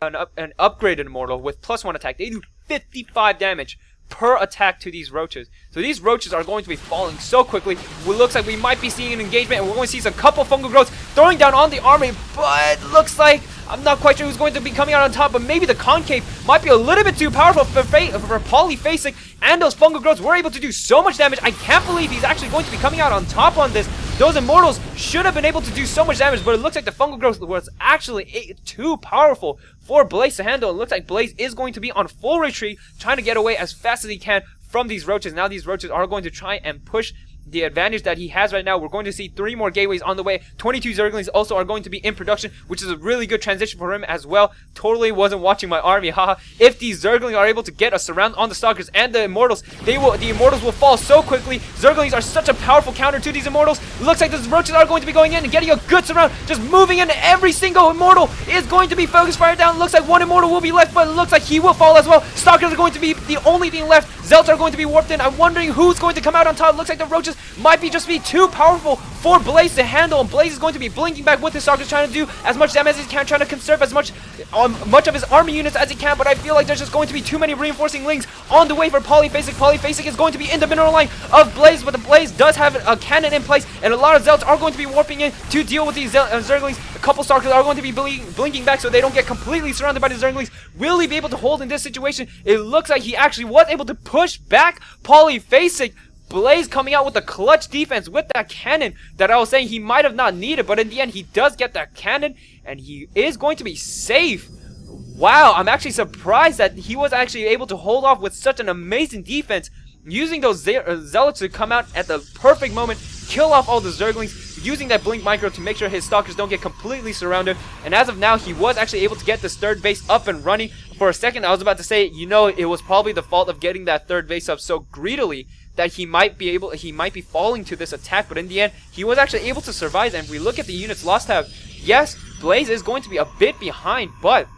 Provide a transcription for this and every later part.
an upgraded immortal with +1 attack. They do 55 damage per attack to these roaches. So these roaches are going to be falling so quickly. It looks like we might be seeing an engagement, and we're going to see some couple fungal growths throwing down on the army, but looks like I'm not quite sure who's going to be coming out on top, but maybe the concave might be a little bit too powerful for Polyphasic, and those fungal growths were able to do so much damage. I can't believe he's actually going to be coming out on top on this. Those immortals should have been able to do so much damage, but it looks like the fungal growth was actually too powerful for Blaze to handle. It looks like Blaze is going to be on full retreat, trying to get away as fast as he can from these roaches. Now these roaches are going to try and push the advantage that he has right now. We're going to see 3 more gateways on the way. 22 Zerglings also are going to be in production, which is a really good transition for him as well. Totally wasn't watching my army, haha. If these Zerglings are able to get a surround on the Stalkers and the Immortals, the Immortals will fall so quickly. Zerglings are such a powerful counter to these Immortals. Looks like those roaches are going to be going in and getting a good surround, just moving in. Every single Immortal is going to be focus fire down. Looks like one Immortal will be left, but it looks like he will fall as well. Stalkers are going to be the only thing left. Zelts are going to be warped in. I'm wondering who's going to come out on top. Looks like the roaches might be just be too powerful for Blaze to handle, and Blaze is going to be blinking back with his Stalkers, trying to do as much damage as he can, trying to conserve as much of his army units as he can, but I feel like there's just going to be too many reinforcing links on the way for Polyphasic. Polyphasic is going to be in the mineral line of Blaze, but the Blaze does have a cannon in place, and a lot of Zelts are going to be warping in to deal with these Zerglings. A couple Stalkers are going to be blinking back so they don't get completely surrounded by the Zerglings. Will he be able to hold in this situation? It looks like he actually was able to push back Polyphasic. Blaze coming out with a clutch defense with that cannon that I was saying he might have not needed, but in the end he does get that cannon and he is going to be safe. Wow, I'm actually surprised that he was actually able to hold off with such an amazing defense, using those Zealots to come out at the perfect moment, kill off all the Zerglings, using that blink micro to make sure his Stalkers don't get completely surrounded. And as of now, he was actually able to get this third base up and running. For a second I was about to say, you know, it was probably the fault of getting that third base up so greedily that he might be falling to this attack, but in the end he was actually able to survive. And if we look at the units lost tab, yes, Blaze is going to be a bit behind, but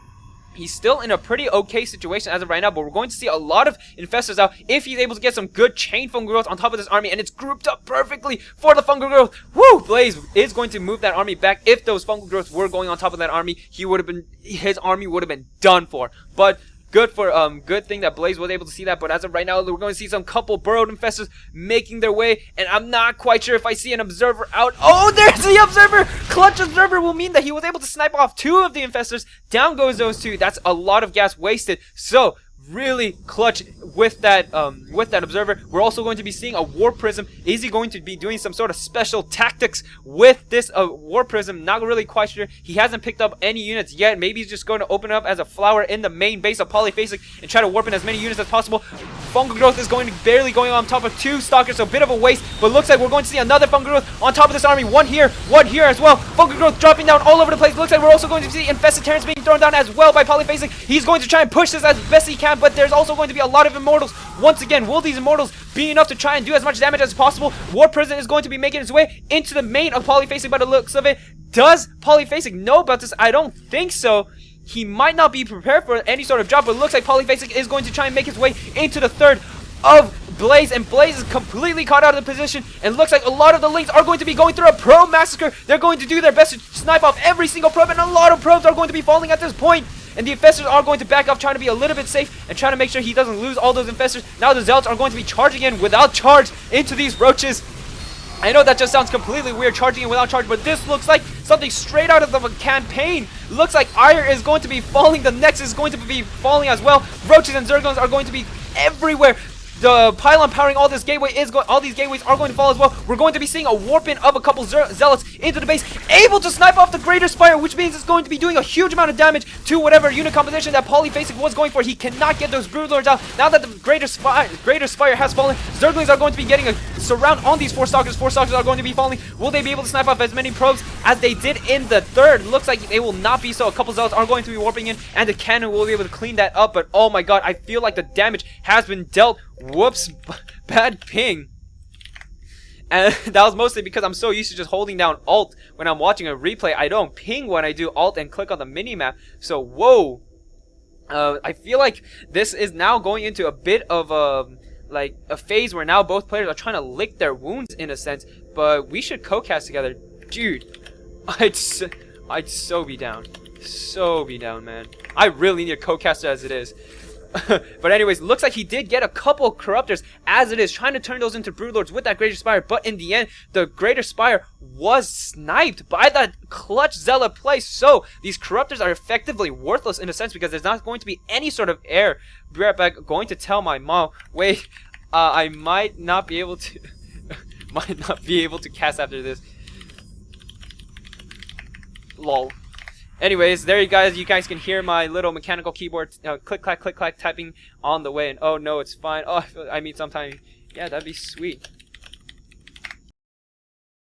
he's still in a pretty okay situation as of right now. But we're going to see a lot of infestors out if he's able to get some good chain fungal growth on top of this army, and it's grouped up perfectly for the fungal growth. Woo! Blaze is going to move that army back. If those fungal growths were going on top of that army, his army would have been done for. But good thing that Blaze was able to see that. But as of right now, we're going to see some couple burrowed infestors making their way, and I'm not quite sure if I see an observer out. Oh, there's the observer! Clutch observer will mean that he was able to snipe off 2 of the infestors. Down goes those 2. That's a lot of gas wasted. So really clutch with that observer. We're also going to be seeing a war prism. Is he going to be doing some sort of special tactics with this war prism? Not really quite sure. He hasn't picked up any units yet. Maybe he's just going to open up as a flower in the main base of Polyphasic and try to warp in as many units as possible. Fungal growth is barely going on top of 2 Stalkers, so a bit of a waste, but looks like we're going to see another fungal growth on top of this army. One here as well. Fungal growth dropping down all over the place. Looks like we're also going to see infested Terrans being thrown down as well by Polyphasic. He's going to try and push this as best he can, but there's also going to be a lot of Immortals. Once again, will these Immortals be enough to try and do as much damage as possible? War Prison is going to be making its way into the main of Polyphasic by the looks of it. Does Polyphasic know about this? I don't think so. He might not be prepared for any sort of drop, but it looks like Polyphasic is going to try and make his way into the third of Blaze, and Blaze is completely caught out of the position, and looks like a lot of the links are going to be going through a probe massacre. They're going to do their best to snipe off every single probe, and a lot of probes are going to be falling at this point. And the infestors are going to back off, trying to be a little bit safe and trying to make sure he doesn't lose all those infestors. Now the Zealots are going to be charging in without charge into these roaches. I know that just sounds completely weird, charging in without charge, but this looks like something straight out of the campaign. Looks like Ire is going to be falling. The Nexus is going to be falling as well. Roaches and Zerglings are going to be everywhere. The pylon powering all these gateways are going to fall as well. We're going to be seeing a warp in of a couple Zealots into the base, able to snipe off the Greater Spire, which means it's going to be doing a huge amount of damage to whatever unit composition that Polyphasic was going for. He cannot get those Broodlords out. Now that the Greater Spire has fallen, Zerglings are going to be getting a surround on these 4 Stalkers. 4 Stalkers are going to be falling. Will they be able to snipe off as many probes as they did in the third? Looks like they will not be so. A couple Zealots are going to be warping in, and the cannon will be able to clean that up. But oh my god, I feel like the damage has been dealt. Whoops, bad ping. And that was mostly because I'm so used to just holding down Alt when I'm watching a replay. I don't ping when I do Alt and click on the minimap. So, whoa. I feel like this is now going into a bit of a phase where now both players are trying to lick their wounds in a sense. But we should co-cast together. Dude, I'd so be down. So be down, man. I really need a co-caster as it is. But anyways, looks like he did get a couple corruptors as it is, trying to turn those into broodlords with that greater spire, but in the end the greater spire was sniped by that clutch zealot play. So these corruptors are effectively worthless in a sense, because there's not going to be any sort of air. Be right back. Going to tell my mom, wait, I might not be able to cast after this. Lol. Anyways, there you guys can hear my little mechanical keyboard click clack typing on the way, and oh no, it's fine. Oh, I mean, sometime, yeah, that'd be sweet.